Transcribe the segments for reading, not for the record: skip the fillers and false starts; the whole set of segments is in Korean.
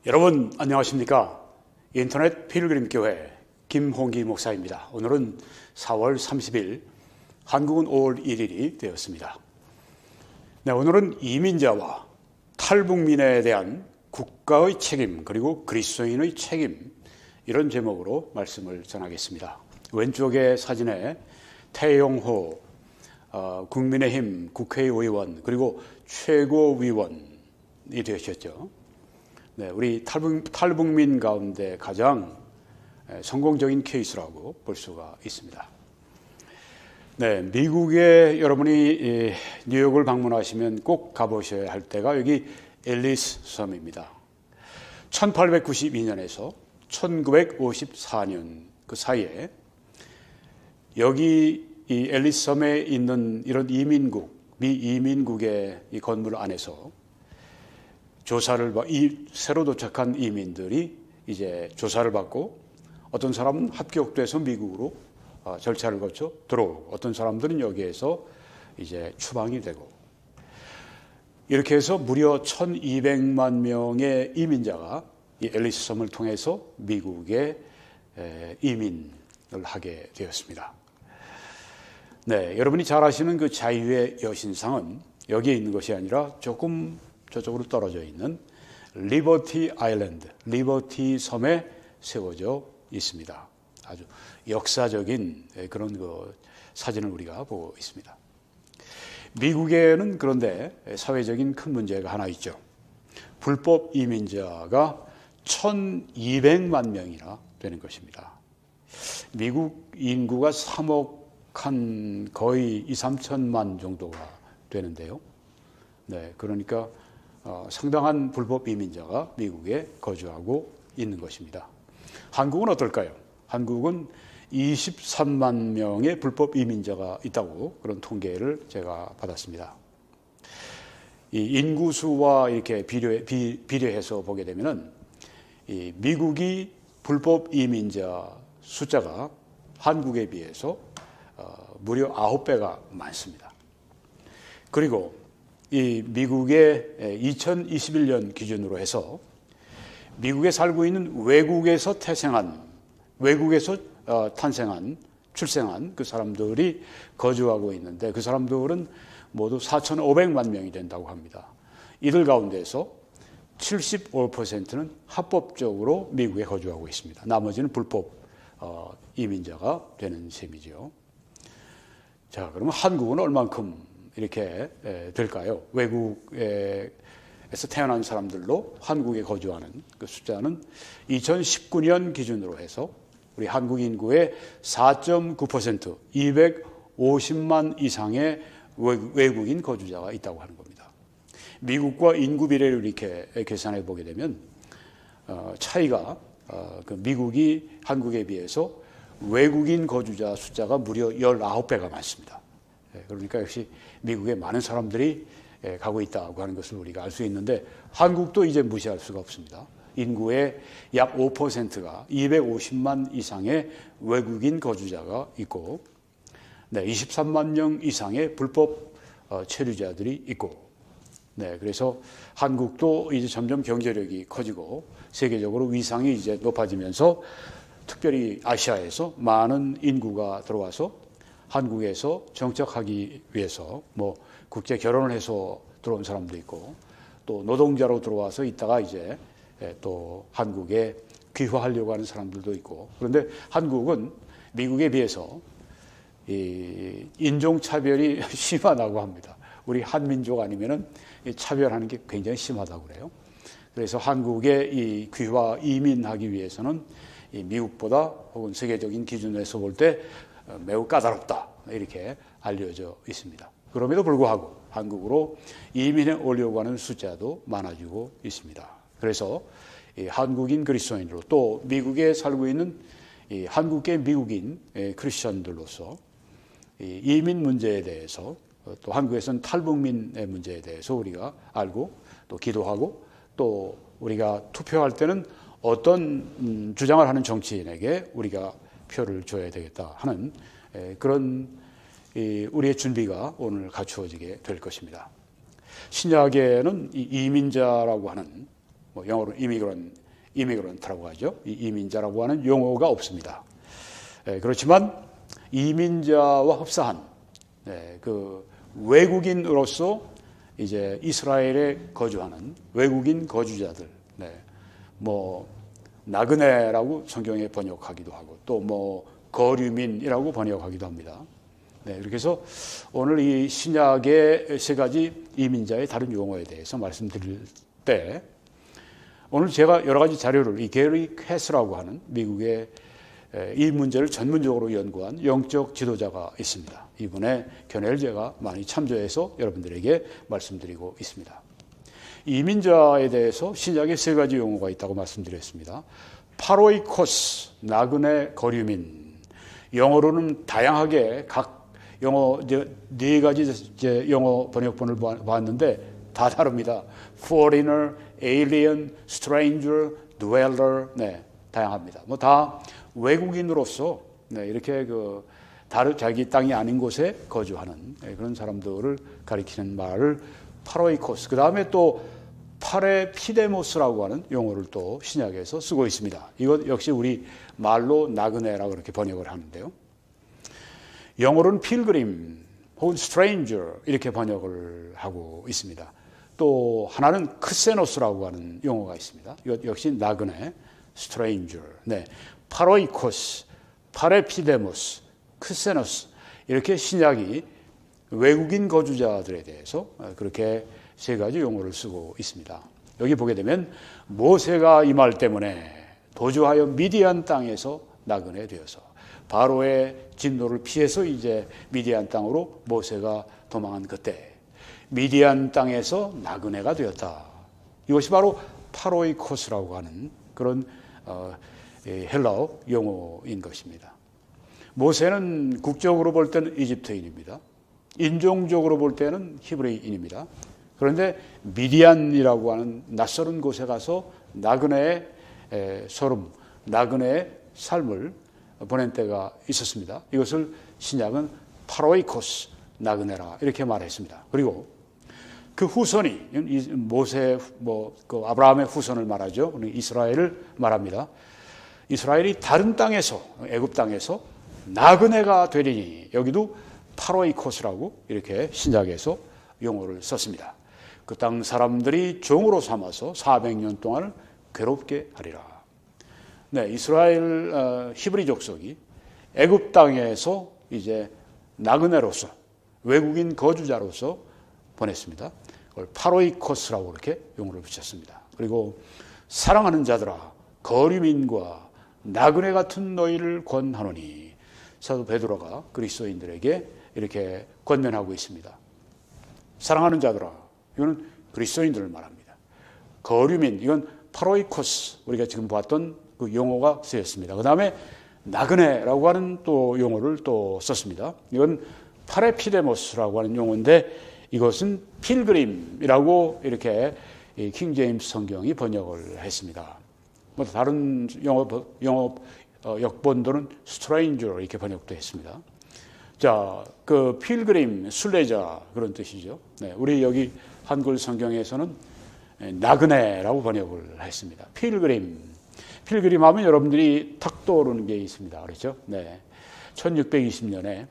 여러분 안녕하십니까? 인터넷 필그림교회 김홍기 목사입니다. 오늘은 4월 30일, 한국은 5월 1일이 되었습니다. 네, 오늘은 이민자와 탈북민에 대한 국가의 책임 그리고 그리스도인의 책임, 이런 제목으로 말씀을 전하겠습니다. 왼쪽의 사진에 태영호 국민의힘 국회의원 그리고 최고위원이 되셨죠. 네, 우리 탈북민 가운데 가장 성공적인 케이스라고 볼 수가 있습니다. 네, 미국에 여러분이 뉴욕을 방문하시면 꼭 가보셔야 할 때가 여기 앨리스 섬입니다. 1892년에서 1954년 그 사이에 여기 이 앨리스 섬에 있는 이런 이민국, 미 이민국의 이 건물 안에서 조사를 새로 도착한 이민들이 이제 조사를 받고, 어떤 사람은 합격돼서 미국으로 절차를 거쳐 들어오고, 어떤 사람들은 여기에서 이제 추방이 되고, 이렇게 해서 무려 1200만 명의 이민자가 이 앨리스 섬을 통해서 미국에 이민을 하게 되었습니다. 네, 여러분이 잘 아시는 그 자유의 여신상은 여기에 있는 것이 아니라 조금 저쪽으로 떨어져 있는 리버티 아일랜드, 리버티 섬에 세워져 있습니다. 아주 역사적인 그런 그 사진을 우리가 보고 있습니다. 미국에는 그런데 사회적인 큰 문제가 하나 있죠. 불법 이민자가 1200만 명이나 되는 것입니다. 미국 인구가 3억 한 거의 2, 3천만 정도가 되는데요. 네, 그러니까 상당한 불법 이민자가 미국에 거주하고 있는 것입니다. 한국은 어떨까요? 한국은 23만 명의 불법 이민자가 있다고 그런 통계를 제가 받았습니다. 이 인구수와 이렇게 비례해서 보게 되면은 이 미국이 불법 이민자 숫자가 한국에 비해서 무려 9배가 많습니다. 그리고 이 미국의 2021년 기준으로 해서 미국에 살고 있는 외국에서 탄생한, 출생한 그 사람들이 거주하고 있는데, 그 사람들은 모두 4,500만 명이 된다고 합니다. 이들 가운데서 75%는 합법적으로 미국에 거주하고 있습니다. 나머지는 불법 이민자가 되는 셈이죠. 자, 그러면 한국은 얼만큼 이렇게 될까요? 외국에서 태어난 사람들로 한국에 거주하는 그 숫자는 2019년 기준으로 해서 우리 한국 인구의 4.9%, 250만 이상의 외국인 거주자가 있다고 하는 겁니다. 미국과 인구 비례를 이렇게 계산해 보게 되면 차이가 그 미국이 한국에 비해서 외국인 거주자 숫자가 무려 19배가 많습니다. 그러니까 역시 미국에 많은 사람들이 가고 있다고 하는 것을 우리가 알 수 있는데, 한국도 이제 무시할 수가 없습니다. 인구의 약 5%가 250만 이상의 외국인 거주자가 있고, 네, 23만 명 이상의 불법 체류자들이 있고, 네, 그래서 한국도 이제 점점 경제력이 커지고 세계적으로 위상이 이제 높아지면서 특별히 아시아에서 많은 인구가 들어와서 한국에서 정착하기 위해서 뭐 국제 결혼을 해서 들어온 사람도 있고, 또 노동자로 들어와서 있다가 이제 또 한국에 귀화하려고 하는 사람들도 있고. 그런데 한국은 미국에 비해서 이 인종차별이 심하다고 합니다. 우리 한민족 아니면은 차별하는 게 굉장히 심하다고 그래요. 그래서 한국에 이 귀화 이민하기 위해서는 이 미국보다 혹은 세계적인 기준에서 볼 때 매우 까다롭다, 이렇게 알려져 있습니다. 그럼에도 불구하고 한국으로 이민해 오려고 하는 숫자도 많아지고 있습니다. 그래서 이 한국인 그리스도인으로, 또 미국에 살고 있는 이 한국계 미국인 크리스천들로서 이 이민 문제에 대해서, 또 한국에서는 탈북민의 문제에 대해서 우리가 알고 또 기도하고, 또 우리가 투표할 때는 어떤 주장을 하는 정치인에게 우리가 표를 줘야 되겠다 하는 그런 우리의 준비가 오늘 갖추어지게 될 것입니다. 신약에는 이 이민자라고 하는 뭐 영어로 이미그런트라고 하죠. 이 이민자라고 하는 용어가 없습니다. 그렇지만 이민자와 흡사한 그 외국인으로서 이제 이스라엘에 거주하는 외국인 거주자들, 뭐 나그네라고 성경에 번역하기도 하고 또 뭐 거류민이라고 번역하기도 합니다. 이렇게 해서 오늘 이 신약의 세 가지 이민자의 다른 용어에 대해서 말씀드릴 때 오늘 제가 여러 가지 자료를 이 게리 캐스라고 하는 미국의 이 문제를 전문적으로 연구한 영적 지도자가 있습니다. 이분의 견해를 제가 많이 참조해서 여러분들에게 말씀드리고 있습니다. 이민자에 대해서 신약에 세 가지 용어가 있다고 말씀드렸습니다. 파로이코스, 나그네 거류민. 영어로는 다양하게 각 영어 네 가지 이제 영어 번역본을 보았는데 다 다릅니다. foreigner, alien, stranger, dweller, 다양합니다. 뭐 다 외국인으로서 이렇게 그 자기 땅이 아닌 곳에 거주하는 그런 사람들을 가리키는 말을 파로이코스. 그 다음에 또 파레피데모스라고 하는 용어를 또 신약에서 쓰고 있습니다. 이것 역시 우리 말로 나그네라고 이렇게 번역을 하는데요. 영어로는 필그림 혹은 stranger 이렇게 번역을 하고 있습니다. 또 하나는 크세노스라고 하는 용어가 있습니다. 이것 역시 나그네, stranger, 파로이코스, 파레피데모스, 크세노스 이렇게 신약이 외국인 거주자들에 대해서 그렇게 세 가지 용어를 쓰고 있습니다. 여기 보게 되면 모세가 이 말 때문에 도주하여 미디안 땅에서 나그네 되어서 바로의 진노를 피해서 이제 미디안 땅으로 모세가 도망한 그때 미디안 땅에서 나그네가 되었다. 이것이 바로 파로이코스라고 하는 그런 헬라어 용어인 것입니다. 모세는 국적으로 볼 때는 이집트인입니다. 인종적으로 볼 때는 히브리인입니다. 그런데 미디안이라고 하는 낯설은 곳에 가서 나그네의 소름, 나그네의 삶을 보낸 때가 있었습니다. 이것을 신약은 파로이코스, 나그네라 이렇게 말했습니다. 그리고 그 후손이 모세, 그 아브라함의 후손을 말하죠. 이스라엘을 말합니다. 이스라엘이 다른 땅에서 애굽 땅에서 나그네가 되리니 여기도 파로이코스라고 이렇게 신약에서 용어를 썼습니다. 그 땅 사람들이 종으로 삼아서 400년 동안 괴롭게 하리라. 이스라엘 히브리 족속이 애굽 땅에서 이제 나그네로서 외국인 거주자로서 보냈습니다. 그걸 파로이코스라고 이렇게 용어를 붙였습니다. 그리고 사랑하는 자들아 거류민과 나그네 같은 너희를 권하노니 사도 베드로가 그리스도인들에게 이렇게 권면하고 있습니다. 사랑하는 자들아 이거는 그리스도인들을 말합니다. 거류민 이건 파로이코스 우리가 지금 보았던 그 용어가 쓰였습니다. 그 다음에 나그네라고 하는 또 용어를 또 썼습니다. 이건 파레피데모스라고 하는 용어인데 이것은 필그림이라고 이렇게 킹 제임스 성경이 번역을 했습니다. 뭐 다른 영어 역본들은 스트레인저 이렇게 번역도 했습니다. 자, 그 필그림, 순례자 그런 뜻이죠. 우리 여기 한글 성경에서는 나그네라고 번역을 했습니다. 필그림 하면 여러분들이 탁 떠오르는 게 있습니다. 그렇죠? 1620년에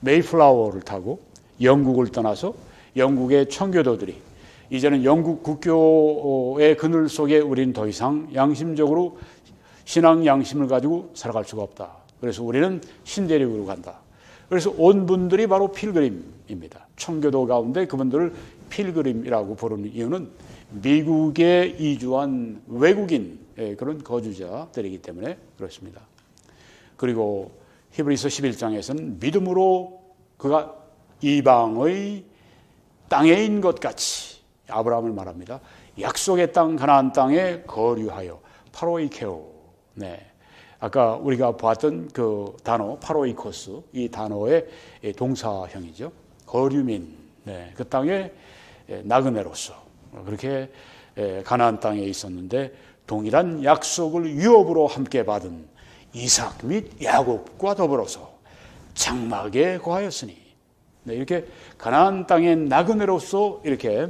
메이플라워를 타고 영국을 떠나서 영국의 청교도들이 이제는 영국 국교의 그늘 속에 우리는 더 이상 양심적으로 신앙 양심을 가지고 살아갈 수가 없다. 그래서 우리는 신대륙으로 간다. 그래서 온 분들이 바로 필그림입니다. 청교도 가운데 그분들을 필그림이라고 부르는 이유는 미국에 이주한 외국인 그런 거주자들이기 때문에 그렇습니다. 그리고 히브리서 11장에서는 믿음으로 그가 이방의 땅에인 것 같이 아브라함을 말합니다. 약속의 땅 가나안 땅에 거류하여 파로이케오. 아까 우리가 봤던 그 단어 파로이코스 이 단어의 동사형이죠. 거류민. 그 땅에 나그네로서 그렇게 가나안 땅에 있었는데 동일한 약속을 유업으로 함께 받은 이삭 및 야곱과 더불어서 장막에 거하였으니 이렇게 가나안 땅의 나그네로서 이렇게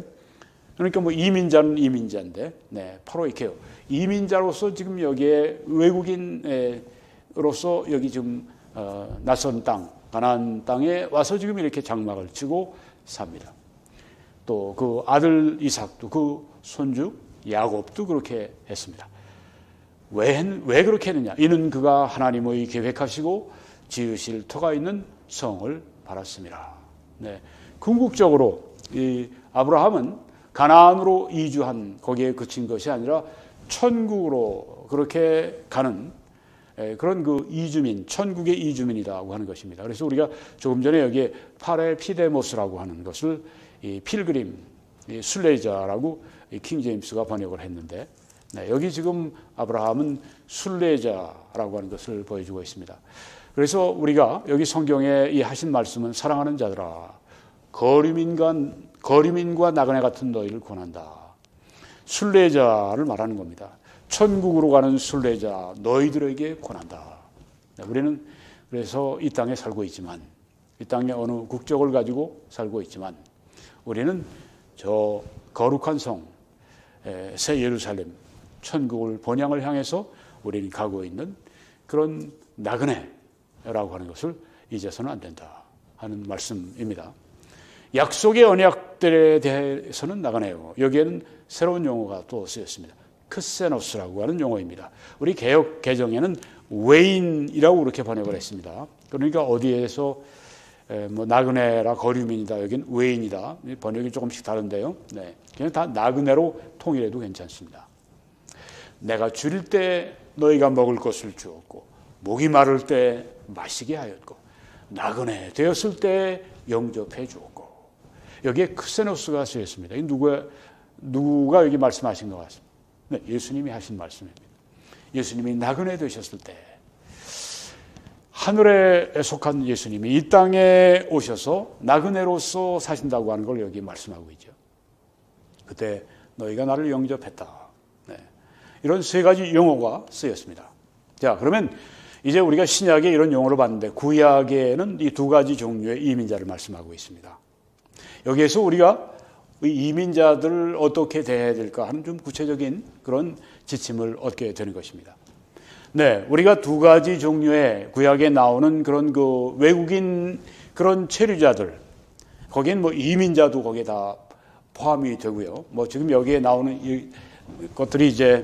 그러니까 뭐 이민자는 이민자인데, 네, 바로 이렇게요. 이민자로서 지금 여기에 외국인으로서 여기 지금 낯선 땅, 가나안 땅에 와서 지금 이렇게 장막을 치고 삽니다. 또 그 아들 이삭도 그 손주 야곱도 그렇게 했습니다. 왜 그렇게 했느냐? 이는 그가 하나님의 계획하시고 지으실 터가 있는 성을 바랐습니다. 네, 궁극적으로 이 아브라함은 가나안으로 이주한 거기에 그친 것이 아니라 천국으로 그렇게 가는 그런 그 이주민, 천국의 이주민이라고 하는 것입니다. 그래서 우리가 조금 전에 여기에 파레피데모스라고 하는 것을 이 필그림, 이 순례자라고 이 킹제임스가 번역을 했는데, 네, 여기 지금 아브라함은 순례자라고 하는 것을 보여주고 있습니다. 그래서 우리가 여기 성경에 이 하신 말씀은 사랑하는 자들아, 거류민과 나그네 같은 너희를 권한다. 순례자를 말하는 겁니다. 천국으로 가는 순례자 너희들에게 권한다. 네, 우리는 그래서 이 땅에 살고 있지만, 이 땅에 어느 국적을 가지고 살고 있지만, 우리는 저 거룩한 성, 새 예루살렘, 천국을 본향을 향해서 우리는 가고 있는 그런 나그네라고 하는 것을 잊어서는 안 된다 하는 말씀입니다. 약속의 언약들에 대해서는 나그네요. 여기에는 새로운 용어가 또 쓰였습니다. 크세노스라고 하는 용어입니다. 우리 개역 개정에는 외인이라고 그렇게 번역을 했습니다. 그러니까 어디에서 뭐 나그네라 거류민이다, 여기는 외인이다. 번역이 조금씩 다른데요. 네, 그냥 다 나그네로 통일해도 괜찮습니다. 내가 줄일 때 너희가 먹을 것을 주었고, 목이 마를 때 마시게 하였고, 나그네 되었을 때 영접해 주었고. 여기에 크세노스가 쓰였습니다. 누가 여기 말씀하신 것 같습니다. 네, 예수님이 하신 말씀입니다. 예수님이 나그네 되셨을 때, 하늘에 속한 예수님이 이 땅에 오셔서 나그네로서 사신다고 하는 걸 여기 말씀하고 있죠. 그때 너희가 나를 영접했다. 네, 이런 세 가지 용어가 쓰였습니다. 자, 그러면 이제 우리가 신약에 이런 용어를 봤는데, 구약에는 이 두 가지 종류의 이민자를 말씀하고 있습니다. 여기에서 우리가 이민자들을 어떻게 대해야 될까 하는 좀 구체적인 그런 지침을 얻게 되는 것입니다. 네, 우리가 두 가지 종류의 구약에 나오는 그런 그 외국인 그런 체류자들, 거기엔 뭐 이민자도 거기에 다 포함이 되고요. 뭐 지금 여기에 나오는 이 것들이 이제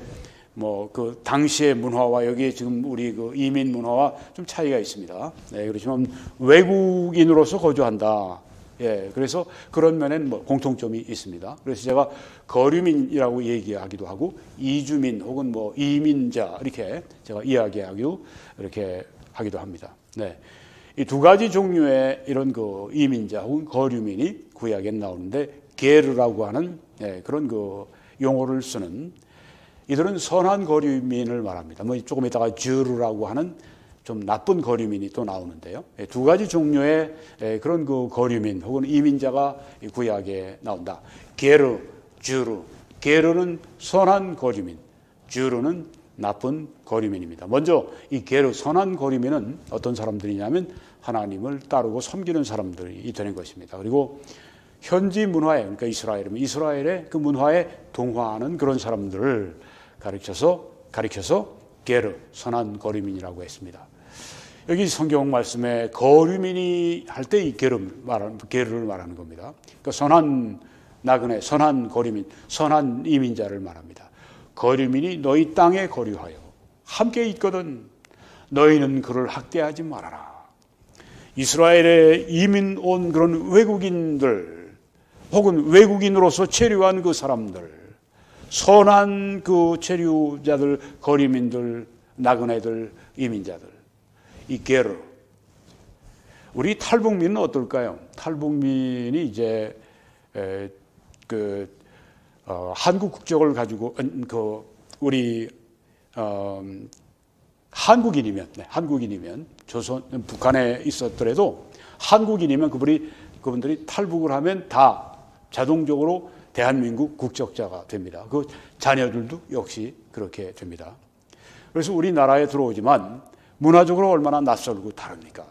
뭐 그 당시의 문화와 여기에 지금 우리 그 이민 문화와 좀 차이가 있습니다. 네, 그렇지만 외국인으로서 거주한다. 예, 그래서 그런 면에는 뭐 공통점이 있습니다. 그래서 제가 거류민이라고 얘기하기도 하고, 이주민 혹은 뭐 이민자 이렇게 제가 이야기하기도 이렇게 하기도 합니다. 네, 이 두 가지 종류의 이런 그 이민자 혹은 거류민이 구약에 나오는데, 게르라고 하는 그런 그 용어를 쓰는 이들은 선한 거류민을 말합니다. 뭐 조금 이따가 주르라고 하는 좀 나쁜 거류민이 또 나오는데요. 두 가지 종류의 그런 그 거류민 혹은 이민자가 구약에 나온다. 게르, 주르. 게르는 선한 거류민, 주르는 나쁜 거류민입니다. 먼저 이 게르, 선한 거류민은 어떤 사람들이냐면 하나님을 따르고 섬기는 사람들이 되는 것입니다. 그리고 현지 문화에, 그러니까 이스라엘의 그 문화에 동화하는 그런 사람들을 가리켜서 게르, 선한 거류민이라고 했습니다. 여기 성경 말씀에 거류민이 할 때 이 게르를 말하는 겁니다. 그러니까 선한 나그네, 선한 거류민, 선한 이민자를 말합니다. 거류민이 너희 땅에 거류하여 함께 있거든 너희는 그를 학대하지 말아라. 이스라엘에 이민 온 그런 외국인들 혹은 외국인으로서 체류한 그 사람들, 선한 그 체류자들, 거류민들, 나그네들, 이민자들, 이 게르. 우리 탈북민은 어떨까요? 탈북민이 이제 한국 국적을 가지고 우리 한국인이면 북한에 있었더라도 한국인이면 그분들이 탈북을 하면 다 자동적으로 대한민국 국적자가 됩니다. 그 자녀들도 역시 그렇게 됩니다. 그래서 우리나라에 들어오지만 문화적으로 얼마나 낯설고 다릅니까?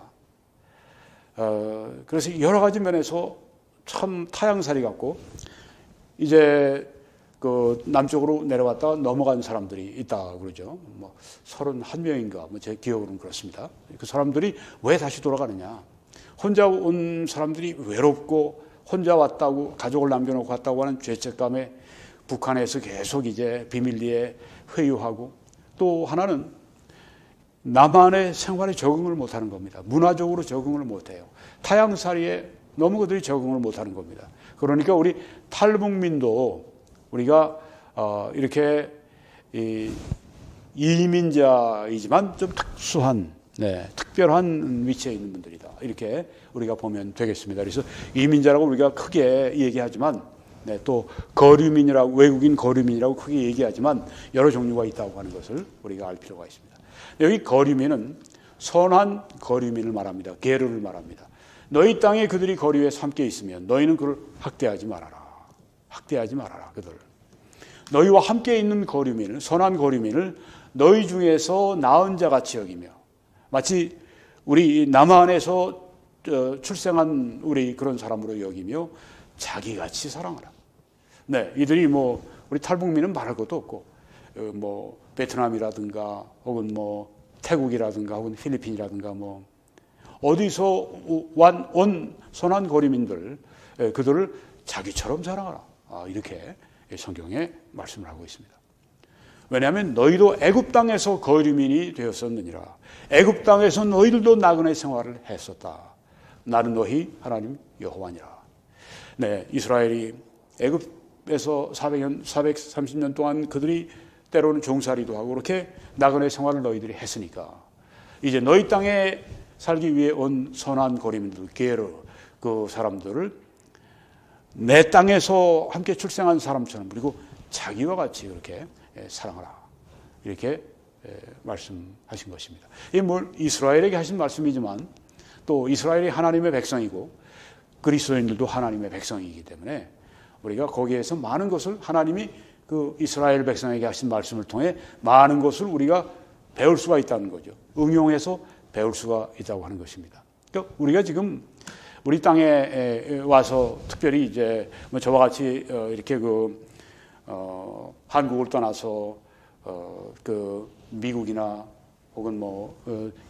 그래서 여러 가지 면에서 참 타향살이 같고, 이제 그 남쪽으로 내려왔다가 넘어간 사람들이 있다 그러죠. 뭐 31명인가 뭐 제 기억으로는 그렇습니다. 그 사람들이 왜 다시 돌아가느냐? 혼자 온 사람들이 외롭고 혼자 왔다고 가족을 남겨놓고 왔다고 하는 죄책감에 북한에서 계속 이제 비밀리에 회유하고, 또 하나는 남한의 생활에 적응을 못하는 겁니다. 문화적으로 적응을 못해요. 타향살이에 너무 그들이 적응을 못하는 겁니다. 그러니까 우리 탈북민도 우리가 이렇게 이민자이지만 좀 특수한, 특별한 위치에 있는 분들이다. 이렇게 우리가 보면 되겠습니다. 그래서 이민자라고 우리가 크게 얘기하지만, 또 거류민이라고, 외국인 거류민이라고 크게 얘기하지만 여러 종류가 있다고 하는 것을 우리가 알 필요가 있습니다. 여기 거류민은 선한 거류민을 말합니다. 게르를 말합니다. 너희 땅에 그들이 거류에서 함께 있으면 너희는 그를 학대하지 말아라. 학대하지 말아라. 그들. 너희와 함께 있는 거류민을, 선한 거류민을 너희 중에서 나은 자 같이 여기며, 마치 우리 남한에서 출생한 우리 그런 사람으로 여기며 자기같이 사랑하라. 이들이 뭐 우리 탈북민은 말할 것도 없고, 뭐 베트남이라든가 혹은 뭐 태국이라든가 혹은 필리핀이라든가 뭐 어디서 온 선한 거류민들, 그들을 자기처럼 사랑하라. 이렇게 성경에 말씀을 하고 있습니다. 왜냐하면 너희도 애굽 땅에서 거류민이 되었었느니라. 애굽 땅에서 너희들도 나그네 생활을 했었다. 나는 너희 하나님 여호와니라. 이스라엘이 애굽에서 430년 동안 그들이 때로는 종살이도 하고 그렇게 나그네 생활을 너희들이 했으니까, 이제 너희 땅에 살기 위해 온 선한 거류민들, 게르, 그 사람들을 내 땅에서 함께 출생한 사람처럼, 그리고 자기와 같이 그렇게 사랑하라. 이렇게 말씀하신 것입니다. 이게 뭘 이스라엘에게 하신 말씀이지만 또 이스라엘이 하나님의 백성이고 그리스도인들도 하나님의 백성이기 때문에 우리가 거기에서 많은 것을, 하나님이 그 이스라엘 백성에게 하신 말씀을 통해 많은 것을 우리가 배울 수가 있다는 거죠. 응용해서 배울 수가 있다고 하는 것입니다. 그러니까 우리가 지금 우리 땅에 와서 특별히 이제 뭐 저와 같이 이렇게 한국을 떠나서 그 미국이나 혹은 뭐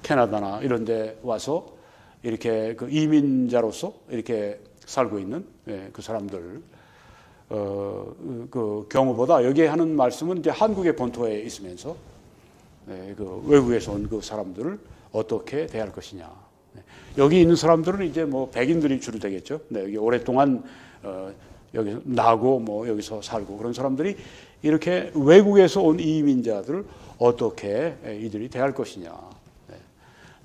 캐나다나 이런 데 와서 이렇게 그 이민자로서 이렇게 살고 있는 그 사람들 그 경우보다 여기에 하는 말씀은 이제 한국의 본토에 있으면서 그 외국에서 온 그 사람들을 어떻게 대할 것이냐. 여기 있는 사람들은 이제 뭐 백인들이 주로 되겠죠. 여기 오랫동안 여기서 나고 뭐 여기서 살고 그런 사람들이 이렇게 외국에서 온 이민자들을 어떻게 이들이 대할 것이냐.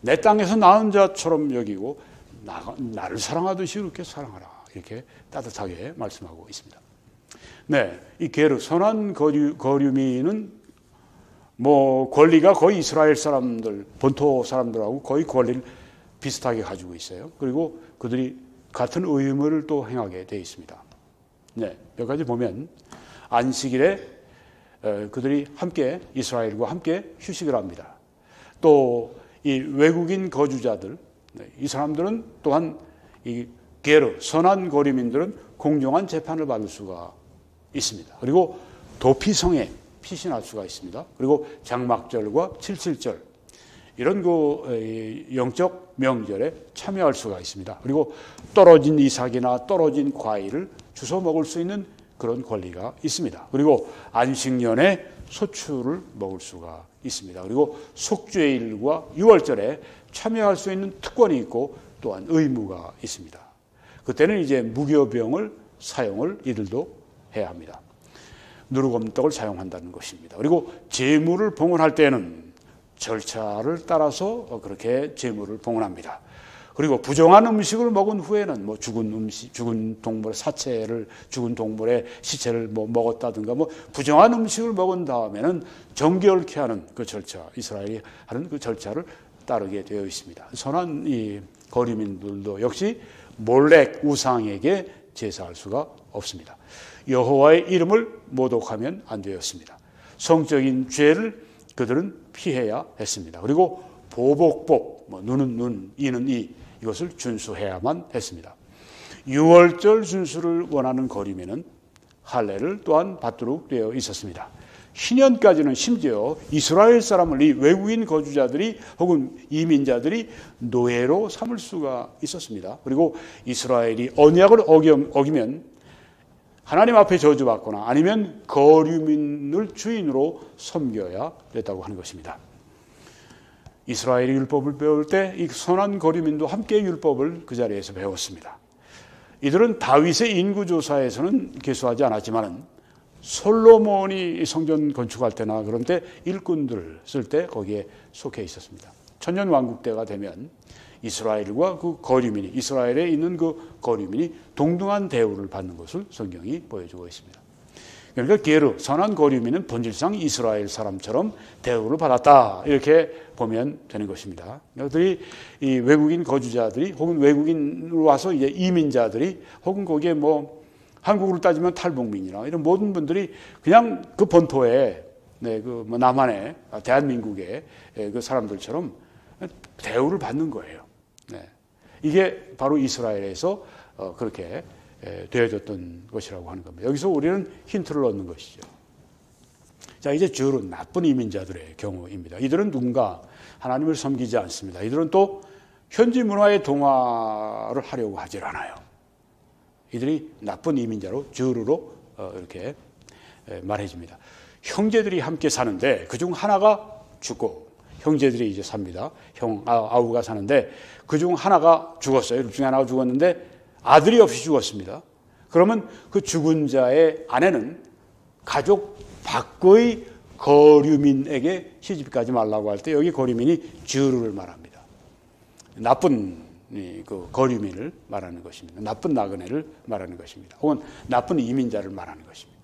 내 땅에서 낳은 자처럼 여기고 나를 사랑하듯이 이렇게 사랑하라. 이렇게 따뜻하게 말씀하고 있습니다. 이 게르, 선한 거류민은 뭐 권리가 거의 이스라엘 사람들, 본토 사람들하고 거의 권리를 비슷하게 가지고 있어요. 그리고 그들이 같은 의무를 또 행하게 되어 있습니다. 몇 가지 보면 안식일에 그들이 함께 이스라엘과 함께 휴식을 합니다. 또 이 외국인 거주자들, 이 사람들은 또한 이 게르, 선한 거류민들은 공정한 재판을 받을 수가 있습니다. 그리고 도피성에 피신할 수가 있습니다. 그리고 장막절과 칠칠절 이런 그 영적 명절에 참여할 수가 있습니다. 그리고 떨어진 이삭이나 떨어진 과일을 주워 먹을 수 있는 그런 권리가 있습니다. 그리고 안식년에 소출을 먹을 수가 있습니다. 그리고 속죄일과 유월절에 참여할 수 있는 특권이 있고 또한 의무가 있습니다. 그때는 이제 무교병을 사용을 이들도 해야 합니다. 누르검떡을 사용한다는 것입니다. 그리고 제물을 봉헌할 때는 절차를 따라서 그렇게 제물을 봉헌합니다. 그리고 부정한 음식을 먹은 후에는 뭐 죽은 동물의 사체를, 죽은 동물의 시체를 뭐 먹었다든가 뭐 부정한 음식을 먹은 다음에는 정결케 하는 그 절차, 이스라엘이 하는 그 절차를 따르게 되어 있습니다. 선한 이 거류민들도 역시 몰렉 우상에게 제사할 수가 없습니다. 여호와의 이름을 모독하면 안 되었습니다. 성적인 죄를 그들은 피해야 했습니다. 그리고 보복법, 뭐 눈은 눈, 이는 이, 이것을 준수해야만 했습니다. 유월절 준수를 원하는 거류민은 할례를 또한 받도록 되어 있었습니다. 희년까지는 심지어 이스라엘 사람을 이 외국인 거주자들이 혹은 이민자들이 노예로 삼을 수가 있었습니다. 그리고 이스라엘이 언약을 어기면 하나님 앞에 저주받거나 아니면 거류민을 주인으로 섬겨야 됐다고 하는 것입니다. 이스라엘이 율법을 배울 때 이 선한 거류민도 함께 율법을 그 자리에서 배웠습니다. 이들은 다윗의 인구조사에서는 계수하지 않았지만 솔로몬이 성전 건축할 때나 그런 때 일꾼들 쓸 때 거기에 속해 있었습니다. 천년왕국 때가 되면 이스라엘과 그 거류민이, 이스라엘에 있는 그 거류민이 동등한 대우를 받는 것을 성경이 보여주고 있습니다. 그러니까 게르, 선한 거류민은 본질상 이스라엘 사람처럼 대우를 받았다, 이렇게 보면 되는 것입니다. 그들이 이 외국인 거주자들이 혹은 외국인으로 와서 이제 이민자들이 혹은 거기에 뭐 한국으로 따지면 탈북민이나 이런 모든 분들이 그냥 그 본토에, 그 뭐 남한의 대한민국의 그 사람들처럼 대우를 받는 거예요. 이게 바로 이스라엘에서 그렇게 되어졌던 것이라고 하는 겁니다. 여기서 우리는 힌트를 얻는 것이죠. 자, 이제 주로 나쁜 이민자들의 경우입니다. 이들은 누군가 하나님을 섬기지 않습니다. 이들은 또 현지 문화의 동화를 하려고 하질 않아요. 이들이 나쁜 이민자로 주르로 이렇게 말해집니다. 형제들이 함께 사는데 그중 하나가 죽고, 형제들이 이제 삽니다. 형 아우가 사는데 그중 하나가 죽었어요. 둘 중에 하나가 죽었는데 아들이 없이 죽었습니다. 그러면 그 죽은 자의 아내는 가족 밖의 거류민에게 시집가지 말라고 할 때 여기 거류민이 주르를 말합니다. 나쁜 그 거류민을 말하는 것입니다. 나쁜 나그네를 말하는 것입니다. 혹은 나쁜 이민자를 말하는 것입니다.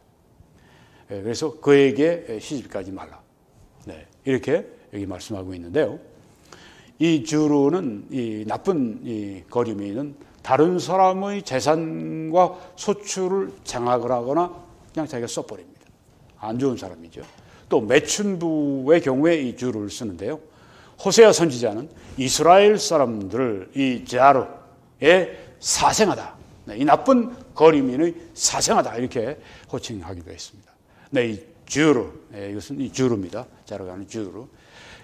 그래서 그에게 시집가지 말라. 이렇게 여기 말씀하고 있는데요. 이 주르는, 이 나쁜 이 거류민은 다른 사람의 재산과 소출을 장악을 하거나 그냥 자기가 써버립니다. 안 좋은 사람이죠. 또 매춘부의 경우에 이 주르를 쓰는데요. 호세아 선지자는 이스라엘 사람들을 이 자르의 사생아다, 이 나쁜 거류민의 사생아다, 이렇게 호칭하기도 했습니다. 이 주르, 이것은 이 주르입니다. 자르가 하는 주르.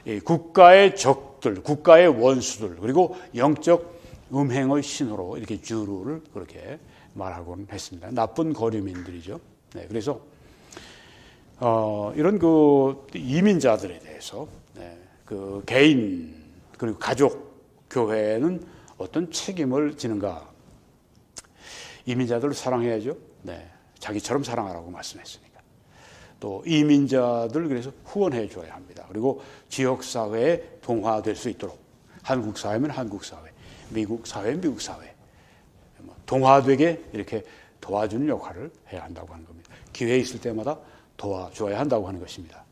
이 국가의 적들, 국가의 원수들, 그리고 영적 음행의 신호로 이렇게 주르를 그렇게 말하곤 했습니다. 나쁜 거류민들이죠. 그래서 이런 그 이민자들에 대해서 그 개인 그리고 가족, 교회는 어떤 책임을 지는가? 이민자들을 사랑해야죠. 자기처럼 사랑하라고 말씀했으니까. 또 이민자들 그래서 후원해 줘야 합니다. 그리고 지역 사회에 동화될 수 있도록, 한국 사회면 한국 사회, 미국 사회면 미국 사회, 동화되게 이렇게 도와주는 역할을 해야 한다고 하는 겁니다. 기회 있을 때마다 도와줘야 한다고 하는 것입니다.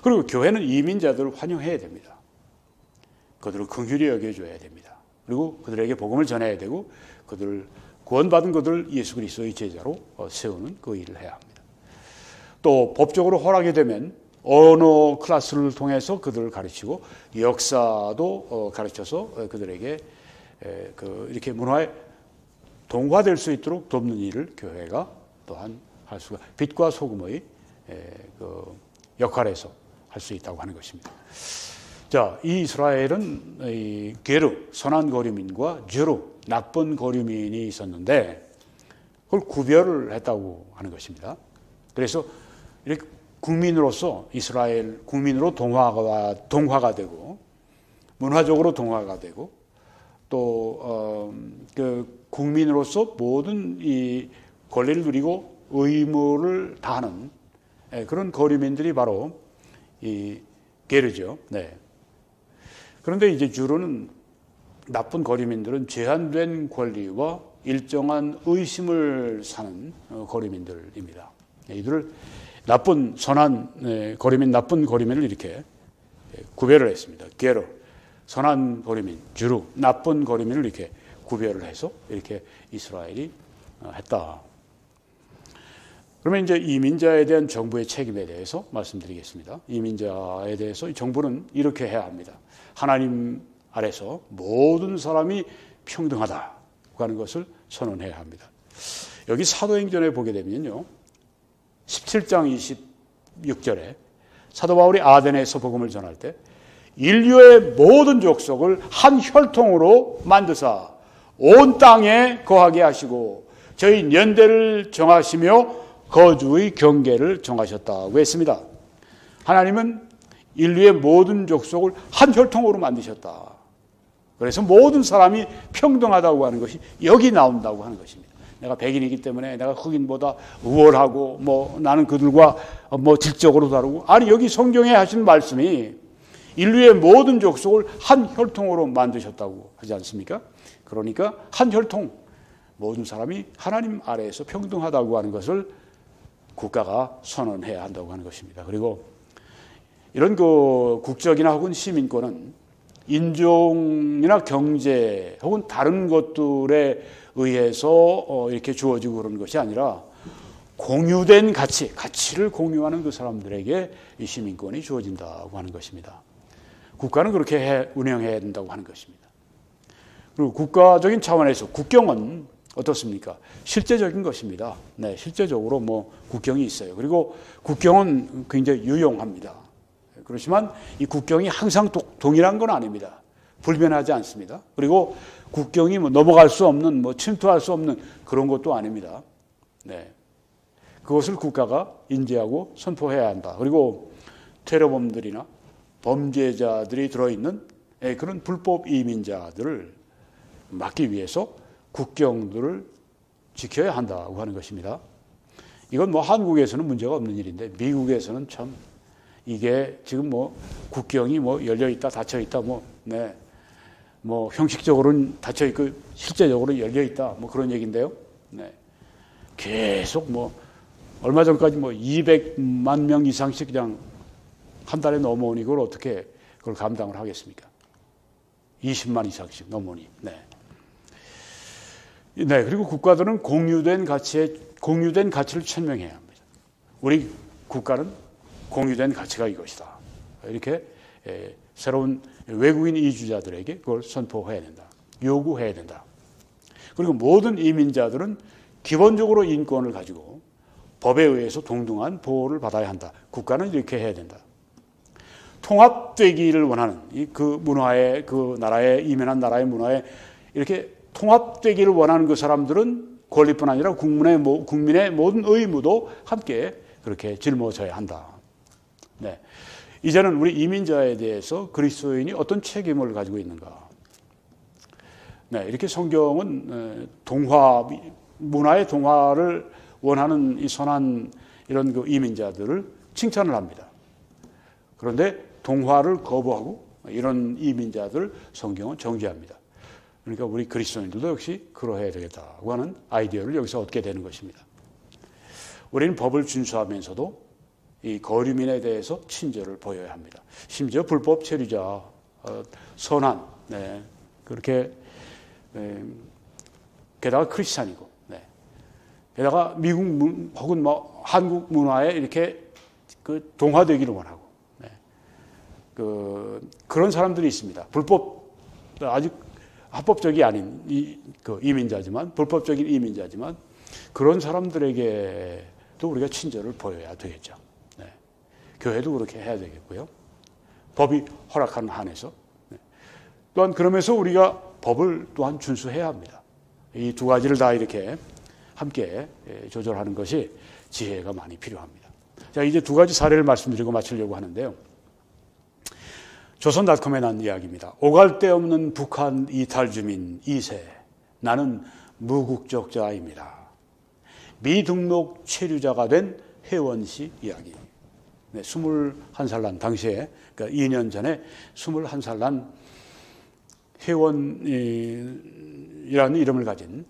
그리고 교회는 이민자들을 환영해야 됩니다. 그들을 긍휼히 여겨줘야 됩니다. 그리고 그들에게 복음을 전해야 되고, 그들을 구원받은 그들을 예수 그리스도의 제자로 세우는 그 일을 해야 합니다. 또 법적으로 허락이 되면 언어 클래스를 통해서 그들을 가르치고 역사도 가르쳐서 그들에게 이렇게 문화에 동화될 수 있도록 돕는 일을 교회가 또한 할 수가, 빛과 소금의 그 역할에서 할 수 있다고 하는 것입니다. 자, 이 이스라엘은 이 게르, 선한 거류민과 주르, 나쁜 거류민이 있었는데 그걸 구별을 했다고 하는 것입니다. 그래서 이렇게 국민으로서 이스라엘 국민으로 동화가 되고, 문화적으로 동화가 되고, 또 그 국민으로서 모든 이 권리를 누리고 의무를 다하는 그런 거류민들이 바로 이 게르죠. 그런데 이제 주로는 나쁜 거류민들은 제한된 권리와 일정한 의심을 사는 거류민들입니다. 이들을 나쁜, 선한 거류민, 나쁜 거류민을 이렇게 구별을 했습니다. 게르, 선한 거류민, 주르, 나쁜 거류민을 이렇게 구별을 해서 이렇게 이스라엘이 했다. 그러면 이제 이민자에 대한 정부의 책임에 대해서 말씀드리겠습니다. 이민자에 대해서 정부는 이렇게 해야 합니다. 하나님 아래서 모든 사람이 평등하다고 하는 것을 선언해야 합니다. 여기 사도행전에 보게 되면요. 17장 26절에 사도 바울이 아덴에서 복음을 전할 때 인류의 모든 족속을 한 혈통으로 만드사 온 땅에 거하게 하시고 저희 연대를 정하시며 거주의 경계를 정하셨다고 했습니다. 하나님은 인류의 모든 족속을 한 혈통으로 만드셨다. 그래서 모든 사람이 평등하다고 하는 것이 여기 나온다고 하는 것입니다. 내가 백인이기 때문에 내가 흑인보다 우월하고 나는 그들과 질적으로 다르고, 아니 여기 성경에 하신 말씀이 인류의 모든 족속을 한 혈통으로 만드셨다고 하지 않습니까? 그러니까 한 혈통, 모든 사람이 하나님 아래에서 평등하다고 하는 것을 국가가 선언해야 한다고 하는 것입니다. 그리고 이런 그 국적이나 혹은 시민권은 인종이나 경제 혹은 다른 것들에 의해서 이렇게 주어지고 그런 것이 아니라 공유된 가치를 공유하는 그 사람들에게 이 시민권이 주어진다고 하는 것입니다. 국가는 그렇게 운영해야 된다고 하는 것입니다. 그리고 국가적인 차원에서 국경은 어떻습니까? 실제적인 것입니다. 네, 실제적으로 국경이 있어요. 그리고 국경은 굉장히 유용합니다. 그렇지만 이 국경이 항상 동일한 건 아닙니다. 불변하지 않습니다. 그리고 국경이 넘어갈 수 없는, 침투할 수 없는 그런 것도 아닙니다. 네. 그것을 국가가 인지하고 선포해야 한다. 그리고 테러범들이나 범죄자들이 들어있는 그런 불법 이민자들을 막기 위해서 국경들을 지켜야 한다고 하는 것입니다. 이건 한국에서는 문제가 없는 일인데 미국에서는 참 이게 지금 국경이 열려 있다 닫혀 있다 형식적으로는 닫혀 있고 실제적으로는 열려 있다 그런 얘기인데요. 네. 계속 얼마 전까지 200만 명 이상씩 그냥 한 달에 넘어오니 그걸 어떻게 그걸 감당을 하겠습니까? 20만 이상씩 넘어오니. 네. 네. 그리고 국가들은 공유된 가치를 천명해야 합니다. 우리 국가는 공유된 가치가 이것이다. 이렇게 새로운 외국인 이주자들에게 그걸 선포해야 된다. 요구해야 된다. 그리고 모든 이민자들은 기본적으로 인권을 가지고 법에 의해서 동등한 보호를 받아야 한다. 국가는 이렇게 해야 된다. 통합되기를 원하는 그 문화에, 그 나라에, 이민한 나라의 문화에 이렇게 통합되기를 원하는 그 사람들은 권리뿐 아니라 국민의 모든 의무도 함께 그렇게 짊어져야 한다. 네. 이제는 우리 이민자에 대해서 그리스도인이 어떤 책임을 가지고 있는가. 네. 이렇게 성경은 문화의 동화를 원하는 이 선한 이런 그 이민자들을 칭찬을 합니다. 그런데 동화를 거부하고 이런 이민자들 성경은 정죄합니다. 그러니까 우리 그리스도인들도 역시 그러해야 되겠다고 하는 아이디어를 여기서 얻게 되는 것입니다. 우리는 법을 준수하면서도 이 거류민에 대해서 친절을 보여야 합니다. 심지어 불법 체류자, 선한, 네, 그렇게 게다가 크리스찬이고, 네, 게다가 미국 혹은 한국 문화에 이렇게 그 동화되기를 원하고, 네, 그런 사람들이 있습니다. 아직 합법적이 아닌 이민자지만, 불법적인 이민자지만 그런 사람들에게도 우리가 친절을 보여야 되겠죠. 네. 교회도 그렇게 해야 되겠고요. 법이 허락하는 한에서. 네. 또한 그러면서 우리가 법을 또한 준수해야 합니다. 이 두 가지를 다 이렇게 함께 조절하는 것이 지혜가 많이 필요합니다. 자, 이제 두 가지 사례를 말씀드리고 마치려고 하는데요. 조선닷컴에 난 이야기입니다. 오갈 데 없는 북한 이탈 주민 2세. 나는 무국적자입니다. 미등록 체류자가 된 혜원 씨 이야기. 네, 21살 난 당시에, 그러니까 2년 전에 21살 난 혜원이라는 이름을 가진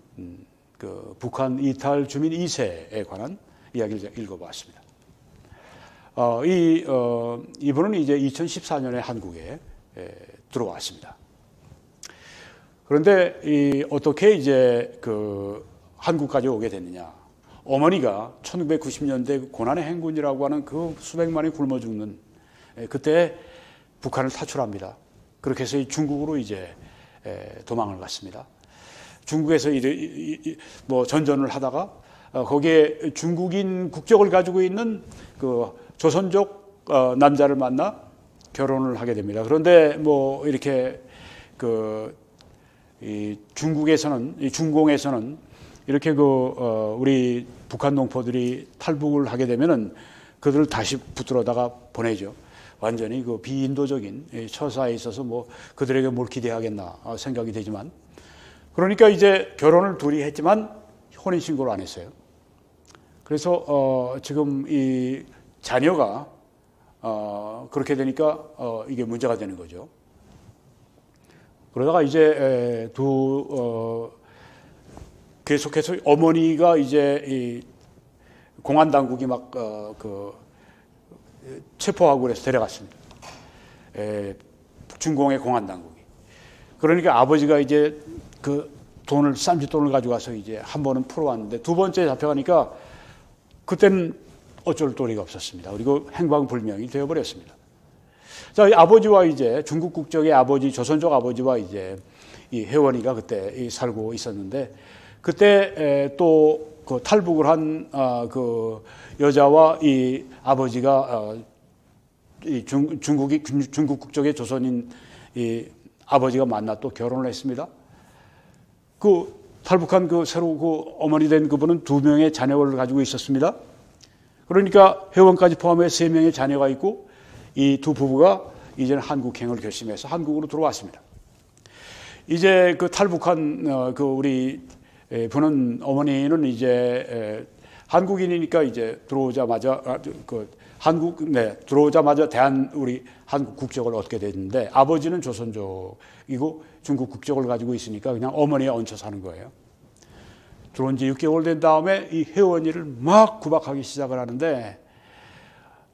그 북한 이탈 주민 2세에 관한 이야기를 읽어봤습니다. 이분은 이제 2014년에 한국에 들어왔습니다. 그런데 어떻게 이제 그 한국까지 오게 됐느냐? 어머니가 1990년대 고난의 행군이라고 하는 그 수백만이 굶어 죽는 그때 북한을 탈출합니다. 그렇게 해서 중국으로 이제 도망을 갔습니다. 중국에서 전전을 하다가 거기에 중국인 국적을 가지고 있는 그 조선족 남자를 만나 결혼을 하게 됩니다. 그런데 뭐 이렇게 이 중국에서는, 이 중공에서는 이렇게 우리 북한 농포들이 탈북을 하게 되면은 그들을 다시 붙들어다가 보내죠. 완전히 그 비인도적인 처사에 있어서 뭐 그들에게 뭘 기대하겠나 생각이 되지만, 그러니까 이제 결혼을 둘이 했지만 혼인신고를 안 했어요. 그래서 지금 이 자녀가 그렇게 되니까 이게 문제가 되는 거죠. 그러다가 이제 계속해서 어머니가 이제 이 공안 당국이 막 체포하고 그래서 데려갔습니다. 중공의 공안 당국이. 그러니까 아버지가 이제 그 쌈짓돈을 가져가서 이제 한 번은 풀어왔는데 두 번째 잡혀가니까 그때는 어쩔 도리가 없었습니다. 그리고 행방불명이 되어버렸습니다. 자, 이 아버지와 이제 중국 국적의 아버지, 조선족 아버지와 이제 이 혜원이가 그때 살고 있었는데, 그때 또 그 탈북을 한 그 여자와 이 아버지가 이 중국 국적의 조선인 이 아버지가 만나 또 결혼을 했습니다. 그 탈북한 그 새로 그 어머니 된 그분은 2명의 자녀를 가지고 있었습니다. 그러니까 혜원까지 포함해 3명의 자녀가 있고, 이 두 부부가 이제는 한국행을 결심해서 한국으로 들어왔습니다. 이제 그 탈북한 그 우리 분은, 어머니는 이제 한국인이니까 이제 들어오자마자 들어오자마자 우리 한국 국적을 얻게 됐는데, 아버지는 조선족이고 중국 국적을 가지고 있으니까 그냥 어머니에 얹혀 사는 거예요. 들어온 지 6개월 된 다음에 이 혜원이를 막 구박하기 시작을 하는데,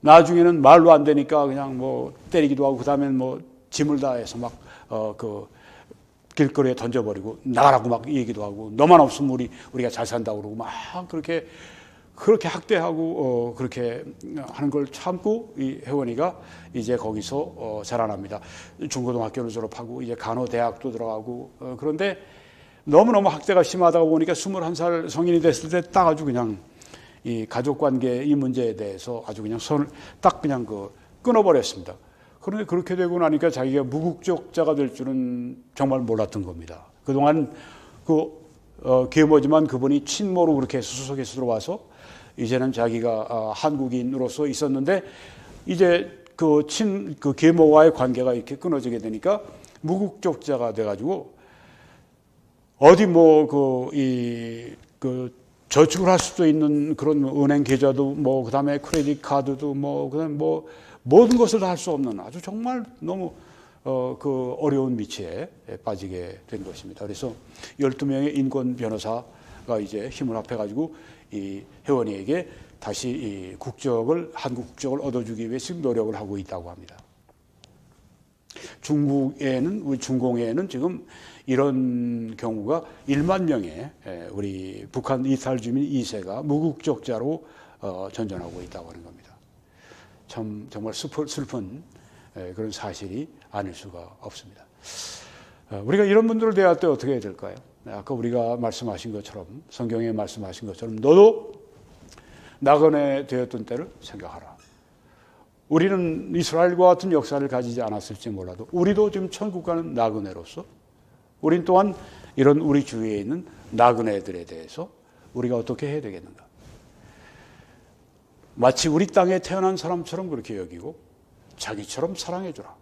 나중에는 말로 안 되니까 그냥 뭐 때리기도 하고, 그다음엔 뭐 짐을 다해서 막 길거리에 던져버리고 나가라고 막 얘기도 하고, 너만 없으면 우리가 잘 산다고 그러고 막 그렇게 학대하고 그렇게 하는 걸 참고 이 혜원이가 이제 거기서 자라납니다. 중고등학교를 졸업하고 이제 간호대학도 들어가고, 그런데 너무너무 학대가 심하다가 보니까 21살 성인이 됐을 때 딱 아주 그냥 이 가족관계 이 문제에 대해서 아주 그냥 손을 딱 그냥 끊어버렸습니다. 그런데 그렇게 되고 나니까 자기가 무국적자가 될 줄은 정말 몰랐던 겁니다. 그동안 계모지만 그분이 친모로 그렇게 수석에서 들어와서 이제는 자기가 한국인으로서 있었는데, 이제 그 계모와의 관계가 이렇게 끊어지게 되니까 무국적자가 돼가지고 어디 저축을 할 수도 있는 그런 은행 계좌도 그다음에 크레딧 카드도 그다음 모든 것을 다 할 수 없는 아주 정말 너무 어려운 위치에 빠지게 된 것입니다. 그래서 12명의 인권 변호사가 이제 힘을 합해가지고 이 혜원이에게 다시 이 한국 국적을 얻어주기 위해 지금 노력을 하고 있다고 합니다. 우리 중공에는 지금 이런 경우가 1만 명의 우리 북한 이탈 주민 2세가 무국적자로 전전하고 있다고 하는 겁니다. 참 정말 슬픈 그런 사실이 아닐 수가 없습니다. 우리가 이런 분들을 대할 때 어떻게 해야 될까요? 아까 우리가 말씀하신 것처럼, 성경에 말씀하신 것처럼 너도 나그네 되었던 때를 생각하라. 우리는 이스라엘과 같은 역사를 가지지 않았을지 몰라도 우리도 지금 천국 가는 나그네로서, 우린 또한 이런 우리 주위에 있는 나그네들에 대해서 우리가 어떻게 해야 되겠는가? 마치 우리 땅에 태어난 사람처럼 그렇게 여기고 자기처럼 사랑해주라,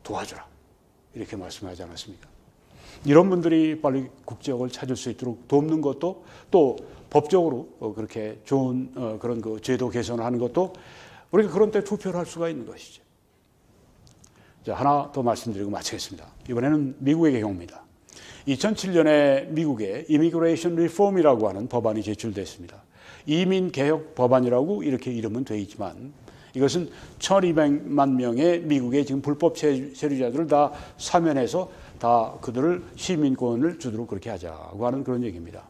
도와주라, 이렇게 말씀하지 않았습니까? 이런 분들이 빨리 국적을 찾을 수 있도록 돕는 것도, 또 법적으로 그렇게 좋은 그런 제도 개선을 하는 것도 우리가 그런 때 투표를 할 수가 있는 것이죠. 자, 하나 더 말씀드리고 마치겠습니다. 이번에는 미국의 경우입니다. 2007년에 미국에 Immigration Reform이라고 하는 법안이 제출됐습니다. 이민개혁 법안이라고 이렇게 이름은 되어 있지만, 이것은 1200만 명의 미국의 지금 불법 체류자들을 다 사면해서 다 그들을 시민권을 주도록 그렇게 하자고 하는 그런 얘기입니다.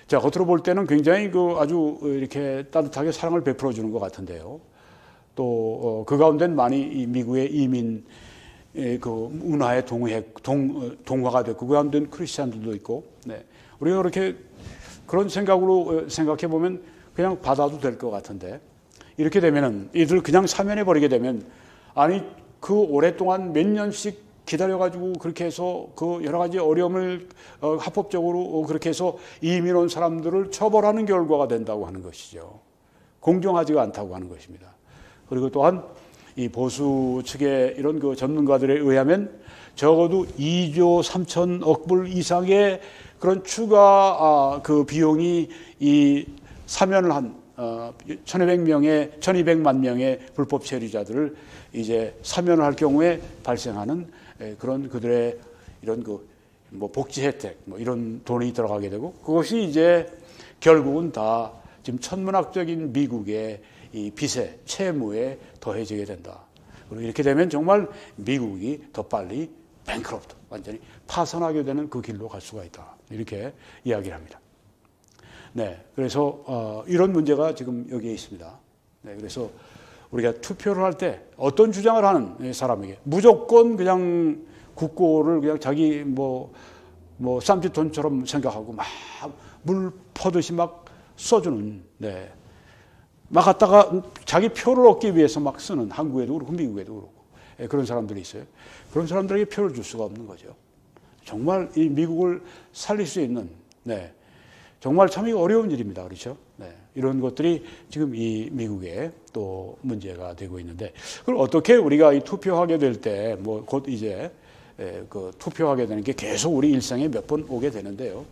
자, 겉으로 볼 때는 굉장히 아주 이렇게 따뜻하게 사랑을 베풀어 주는 것 같은데요. 또 그 가운데는 많이 이 미국의 이민 문화에 동화가 됐고, 그 가운데는 크리스찬들도 있고, 네. 우리가 그렇게 그런 생각으로 생각해 보면 그냥 받아도 될 것 같은데, 이렇게 되면은 이들 그냥 사면해 버리게 되면, 아니 그 오랫동안 몇 년씩 기다려가지고 그렇게 해서 그 여러 가지 어려움을 합법적으로 그렇게 해서 이민 온 사람들을 처벌하는 결과가 된다고 하는 것이죠. 공정하지가 않다고 하는 것입니다. 그리고 또한 이 보수 측의 이런 그 전문가들에 의하면 적어도 2조 3천억 불 이상의 그런 추가 그 비용이 이 사면을 한 1200만 명의 불법 체류자들을 이제 사면을 할 경우에 발생하는 그런 그들의 이런 그 뭐 복지 혜택 뭐 이런 돈이 들어가게 되고, 그것이 이제 결국은 다 지금 천문학적인 미국의 이 빚에 채무에 더해지게 된다. 그리고 이렇게 되면 정말 미국이 더 빨리 뱅크럽트, 완전히 파산하게 되는 그 길로 갈 수가 있다. 이렇게 이야기를 합니다. 네, 그래서 이런 문제가 지금 여기에 있습니다. 네, 그래서 우리가 투표를 할 때 어떤 주장을 하는 사람에게 무조건 그냥 국고를 그냥 자기 뭐 쌈짓돈처럼 생각하고 막 물 퍼듯이 막 써주는, 네, 막 갖다가 자기 표를 얻기 위해서 막 쓰는, 한국에도 그렇고 미국에도 그렇고 그런 사람들이 있어요. 그런 사람들에게 표를 줄 수가 없는 거죠. 정말 이 미국을 살릴 수 있는, 네, 정말 참 어려운 일입니다. 그렇죠? 네, 이런 것들이 지금 이 미국에 또 문제가 되고 있는데, 그럼 어떻게 우리가 이 투표하게 될 때 뭐 곧 이제 그 투표하게 되는 게 계속 우리 일생에 몇 번 오게 되는데요.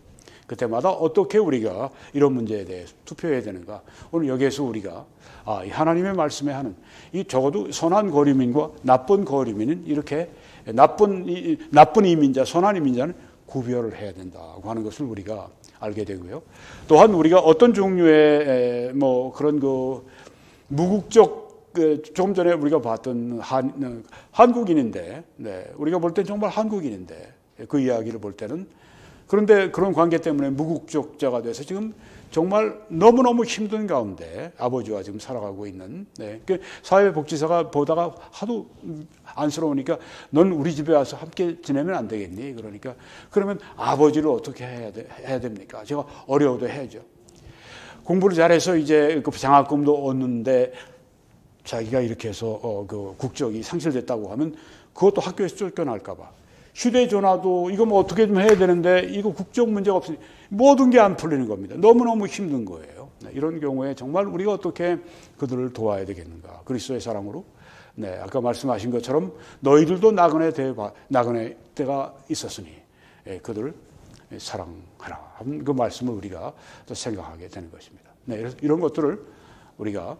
그때마다 어떻게 우리가 이런 문제에 대해서 투표해야 되는가? 오늘 여기에서 우리가 이 하나님의 말씀에 하는 이 적어도 선한 거류민과 나쁜 거류민은 이렇게 나쁜 이민자, 선한 이민자는 구별을 해야 된다고 하는 것을 우리가 알게 되고요. 또한 우리가 어떤 종류의 뭐 그런 그 무국적, 조금 전에 우리가 봤던 한국인인데, 네, 우리가 볼 땐 정말 한국인인데 그 이야기를 볼 때는, 그런데 그런 관계 때문에 무국적자가 돼서 지금 정말 너무너무 힘든 가운데 아버지와 지금 살아가고 있는, 네, 사회복지사가 보다가 하도 안쓰러우니까 넌 우리 집에 와서 함께 지내면 안 되겠니? 그러니까 그러면 아버지를 어떻게 해야 됩니까? 제가 어려워도 해야죠. 공부를 잘해서 이제 그 장학금도 얻는데 자기가 이렇게 해서 그 국적이 상실됐다고 하면 그것도 학교에서 쫓겨날까 봐. 휴대전화도 이거 뭐 어떻게 좀 해야 되는데 이거 국적 문제가 없으니 모든 게 안 풀리는 겁니다. 너무너무 힘든 거예요. 네, 이런 경우에 정말 우리가 어떻게 그들을 도와야 되겠는가? 그리스도의 사랑으로. 네, 아까 말씀하신 것처럼 너희들도 나그네 때가 있었으니 그들을 사랑하라. 그 말씀을 우리가 또 생각하게 되는 것입니다. 네, 이런 것들을 우리가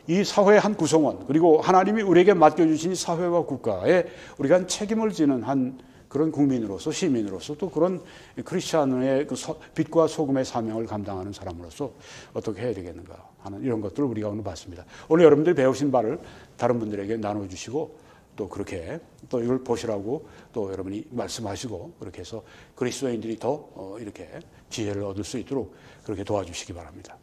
이 사회의 한 구성원, 그리고 하나님이 우리에게 맡겨주신 사회와 국가에 우리가 책임을 지는 한 그런 국민으로서, 시민으로서, 또 그런 크리스찬의 그 빛과 소금의 사명을 감당하는 사람으로서 어떻게 해야 되겠는가 하는 이런 것들을 우리가 오늘 봤습니다. 오늘 여러분들이 배우신 바를 다른 분들에게 나눠주시고, 또 그렇게 또 이걸 보시라고 또 여러분이 말씀하시고, 그렇게 해서 그리스도인들이 더 이렇게 지혜를 얻을 수 있도록 그렇게 도와주시기 바랍니다.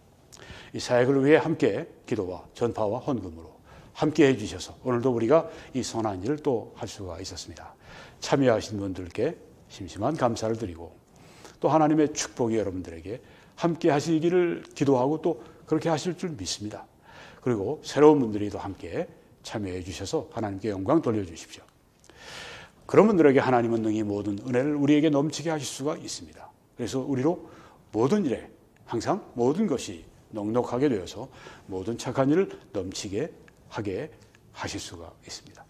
이 사역을 위해 함께 기도와 전파와 헌금으로 함께 해주셔서 오늘도 우리가 이 선한 일을 또 할 수가 있었습니다. 참여하신 분들께 심심한 감사를 드리고, 또 하나님의 축복이 여러분들에게 함께 하시기를 기도하고 또 그렇게 하실 줄 믿습니다. 그리고 새로운 분들이 또 함께 참여해 주셔서 하나님께 영광 돌려주십시오. 그런 분들에게 하나님은 능히 모든 은혜를 우리에게 넘치게 하실 수가 있습니다. 그래서 우리로 모든 일에 항상 모든 것이 넉넉하게 되어서 모든 착한 일을 넘치게 하게 하실 수가 있습니다.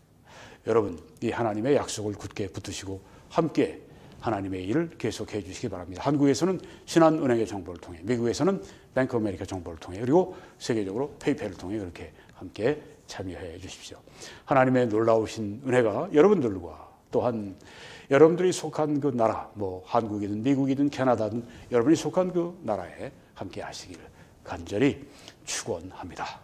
여러분, 이 하나님의 약속을 굳게 붙드시고 함께 하나님의 일을 계속해 주시기 바랍니다. 한국에서는 신한은행의 정보를 통해, 미국에서는 뱅크 오브 아메리카 정보를 통해, 그리고 세계적으로 페이팔을 통해 그렇게 함께 참여해 주십시오. 하나님의 놀라우신 은혜가 여러분들과 또한 여러분들이 속한 그 나라, 뭐 한국이든 미국이든 캐나다든 여러분이 속한 그 나라에 함께 하시기를 간절히 축원합니다.